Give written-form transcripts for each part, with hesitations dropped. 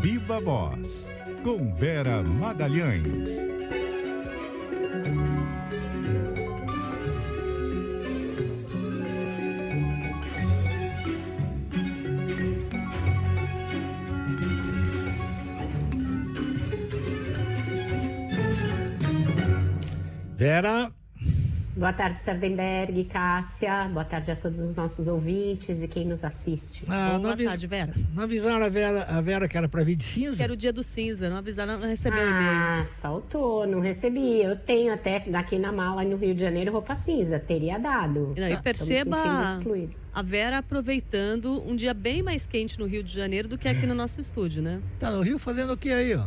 Viva Voz, com Vera Magalhães. Vera. Boa tarde, Sardenberg, Cássia. Boa tarde a todos os nossos ouvintes e quem nos assiste. Boa tarde, Vera. Não avisaram a Vera que era para vir de cinza? Que era o dia do cinza, não avisaram, não recebeu e-mail. Ah, faltou, não recebi. Eu tenho até daqui na mala no Rio de Janeiro roupa cinza, teria dado. Não, e perceba a Vera aproveitando um dia bem mais quente no Rio de Janeiro do que aqui no nosso estúdio, né? Tá no Rio fazendo o que aí, ó?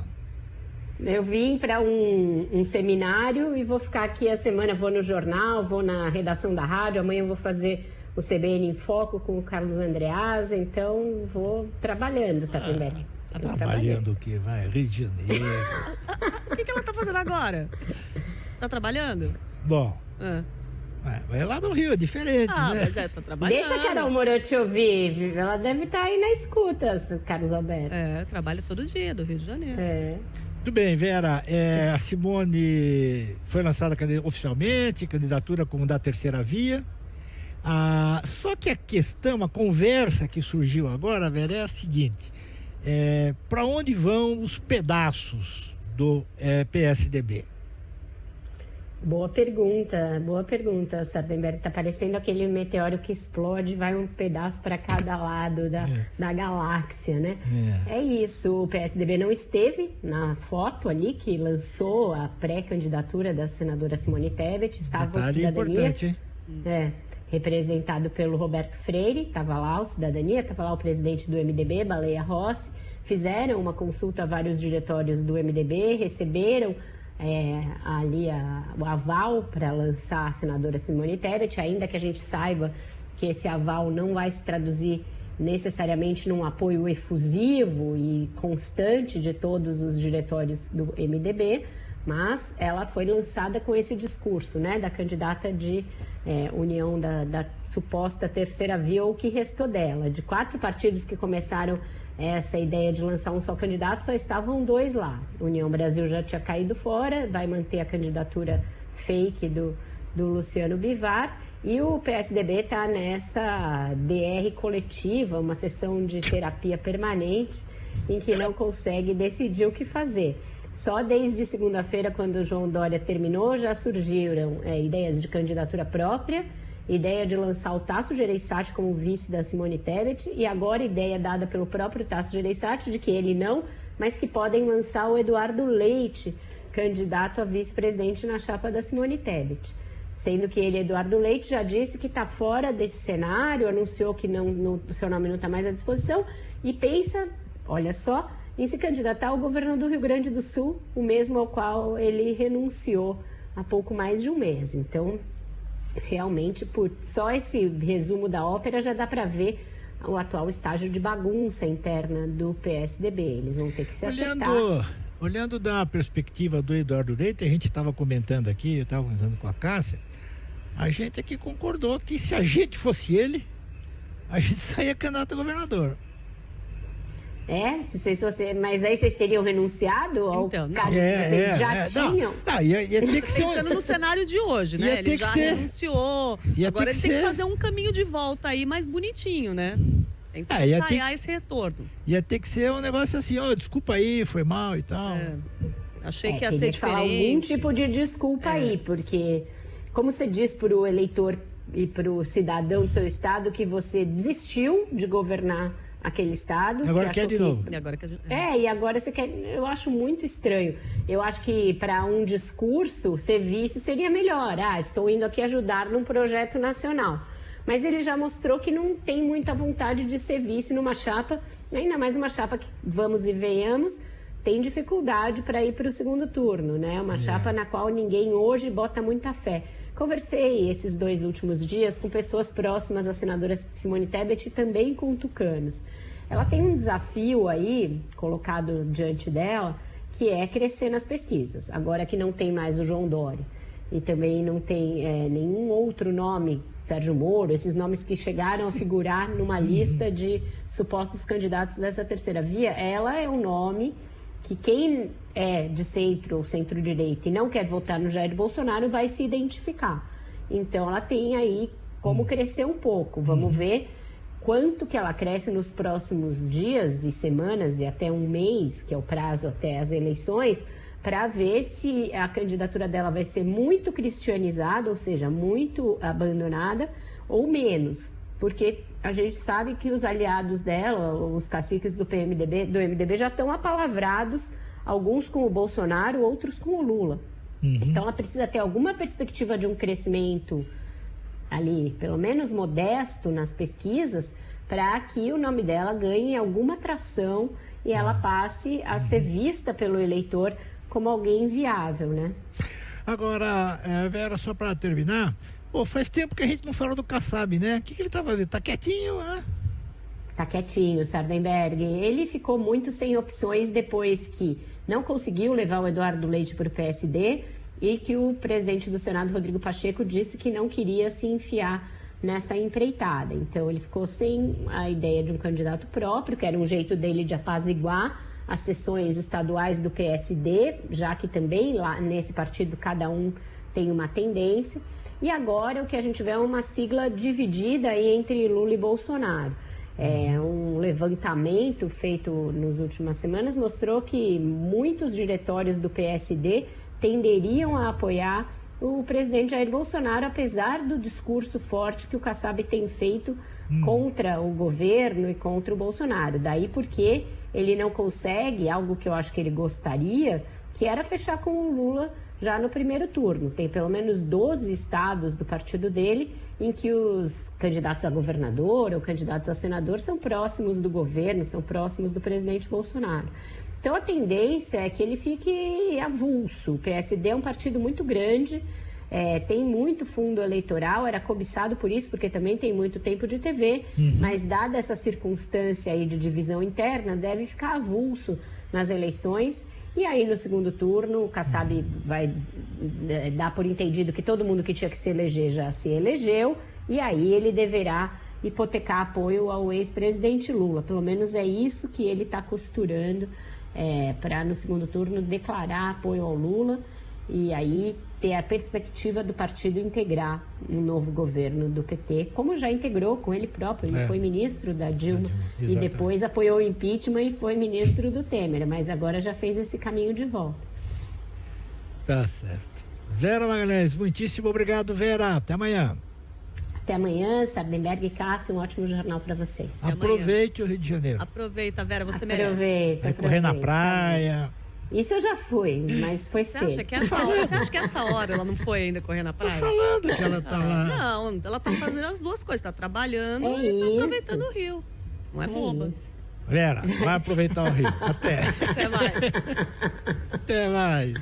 Eu vim para um seminário e vou ficar aqui a semana, vou no jornal, vou na redação da rádio, amanhã eu vou fazer o CBN em Foco com o Carlos Andreasa, então vou trabalhando, Sardenberg. Tá trabalhando o quê? Vai, Rio de Janeiro. O que ela tá fazendo agora? Tá trabalhando? Bom, vai lá no Rio, é diferente, né? Mas tá trabalhando. Deixa a Carol Moura te ouvir, ela deve estar aí na escuta, Carlos Alberto. Trabalha todo dia, do Rio de Janeiro. Muito bem, Vera, a Simone foi lançada oficialmente, candidatura como da terceira via. Só que a questão, a conversa que surgiu agora, Vera, é a seguinte: para onde vão os pedaços do PSDB? Boa pergunta, Sardenberg. Tá parecendo aquele meteoro que explode, vai um pedaço para cada lado da galáxia, né? É isso, o PSDB não esteve na foto ali que lançou a pré-candidatura da senadora Simone Tebet, estava o Cidadania, representado pelo Roberto Freire, estava lá o Cidadania, estava lá o presidente do MDB, Baleia Rossi, fizeram uma consulta a vários diretórios do MDB, receberam ali o aval para lançar a senadora Simone Tebet, ainda que a gente saiba que esse aval não vai se traduzir necessariamente num apoio efusivo e constante de todos os diretórios do MDB, mas ela foi lançada com esse discurso, né, da candidata de união da suposta terceira via, ou o que restou dela. De 4 partidos que começaram essa ideia de lançar um só candidato, só estavam 2 lá. União Brasil já tinha caído fora, vai manter a candidatura fake do Luciano Bivar, e o PSDB está nessa DR coletiva, uma sessão de terapia permanente, em que não consegue decidir o que fazer. Só desde segunda-feira, quando o João Dória terminou, já surgiram ideias de candidatura própria, ideia de lançar o Tasso Gereissati como vice da Simone Tebet, e agora ideia dada pelo próprio Tasso Gereissati de que ele não, mas que podem lançar o Eduardo Leite, candidato a vice-presidente na chapa da Simone Tebet. Sendo que ele, Eduardo Leite, já disse que está fora desse cenário, anunciou que o seu nome não está mais à disposição e pensa, olha só, em se candidatar ao governo do Rio Grande do Sul, o mesmo ao qual ele renunciou há pouco mais de um mês. Então, realmente, por só esse resumo da ópera, já dá para ver o atual estágio de bagunça interna do PSDB. Eles vão ter que se acertar. Olhando da perspectiva do Eduardo Leite, a gente estava comentando aqui, eu estava comentando com a Cássia, a gente aqui concordou que se a gente fosse ele, a gente saía candidato a governador. Mas aí vocês teriam renunciado ao cargo que vocês já tinham? Ia ter que ser pensando no cenário de hoje, né? Ele já renunciou. Agora ele tem que fazer um caminho de volta aí mais bonitinho, né? Tem que ensaiar esse retorno. Ia ter que ser um negócio assim, desculpa aí, foi mal e tal. Achei que ia ser diferente. Falar algum tipo de desculpa aí, porque como você diz para o eleitor e para o cidadão do seu estado que você desistiu de governar aquele estado. Agora quer de novo. E agora você quer. Eu acho muito estranho. Eu acho que para um discurso, ser vice seria melhor. Estou indo aqui ajudar num projeto nacional. Mas ele já mostrou que não tem muita vontade de ser vice numa chapa, ainda mais uma chapa que, vamos e venhamos, tem dificuldade para ir para o segundo turno, né? Uma chapa na qual ninguém hoje bota muita fé. Conversei esses 2 últimos dias com pessoas próximas à senadora Simone Tebet e também com tucanos. Ela tem um desafio aí, colocado diante dela, que é crescer nas pesquisas, agora que não tem mais o João Dória. e também não tem nenhum outro nome, Sérgio Moro, esses nomes que chegaram a figurar numa lista de supostos candidatos dessa terceira via, ela é um nome que quem é de centro ou centro-direita e não quer votar no Jair Bolsonaro vai se identificar. Então ela tem aí como crescer um pouco. Vamos ver quanto que ela cresce nos próximos dias e semanas e até um mês, que é o prazo até as eleições, para ver se a candidatura dela vai ser muito cristianizada, ou seja, muito abandonada, ou menos. Porque a gente sabe que os aliados dela, os caciques do MDB já estão apalavrados, alguns com o Bolsonaro, outros com o Lula. Então ela precisa ter alguma perspectiva de um crescimento ali, pelo menos modesto nas pesquisas, para que o nome dela ganhe alguma atração e ela passe a ser vista pelo eleitor como alguém viável, né? Agora, Vera, só para terminar, faz tempo que a gente não fala do Kassab, né? O que ele tá fazendo? Tá quietinho, né? Tá quietinho, Sardenberg. Ele ficou muito sem opções depois que não conseguiu levar o Eduardo Leite para o PSD e que o presidente do Senado, Rodrigo Pacheco, disse que não queria se enfiar nessa empreitada. Então ele ficou sem a ideia de um candidato próprio, que era um jeito dele de apaziguar as sessões estaduais do PSD, já que também lá nesse partido cada um tem uma tendência. E agora o que a gente vê é uma sigla dividida aí entre Lula e Bolsonaro. Um levantamento feito nas últimas semanas mostrou que muitos diretórios do PSD tenderiam a apoiar o presidente Jair Bolsonaro, apesar do discurso forte que o Kassab tem feito contra o governo e contra o Bolsonaro. Daí porque ele não consegue, algo que eu acho que ele gostaria, que era fechar com o Lula já no primeiro turno. Tem pelo menos 12 estados do partido dele em que os candidatos a governador ou candidatos a senador são próximos do governo, são próximos do presidente Bolsonaro. Então a tendência é que ele fique avulso. O PSD é um partido muito grande, tem muito fundo eleitoral, era cobiçado por isso, porque também tem muito tempo de TV, mas dada essa circunstância aí de divisão interna, deve ficar avulso nas eleições. E aí no segundo turno o Kassab vai dar por entendido que todo mundo que tinha que se eleger já se elegeu, e aí ele deverá hipotecar apoio ao ex-presidente Lula. Pelo menos é isso que ele está costurando para no segundo turno declarar apoio ao Lula e aí ter a perspectiva do partido integrar um novo governo do PT, como já integrou com ele próprio. Ele foi ministro da Dilma e depois apoiou o impeachment e foi ministro do Temer, mas agora já fez esse caminho de volta. Tá certo. Vera Magalhães, muitíssimo obrigado, Vera. Até amanhã. Até amanhã, Sardenberg e Cássio, um ótimo jornal para vocês. Aproveite o Rio de Janeiro. Aproveita, Vera, você merece. Vai correr na praia. Isso eu já fui, mas foi cedo. Você acha que essa hora ela não foi ainda correr na praia? Tô falando que ela tá lá. Não, ela tá fazendo as duas coisas, tá trabalhando e tá aproveitando o Rio. Não é boba. Vera, vai aproveitar o Rio. Até. Até mais. Até mais.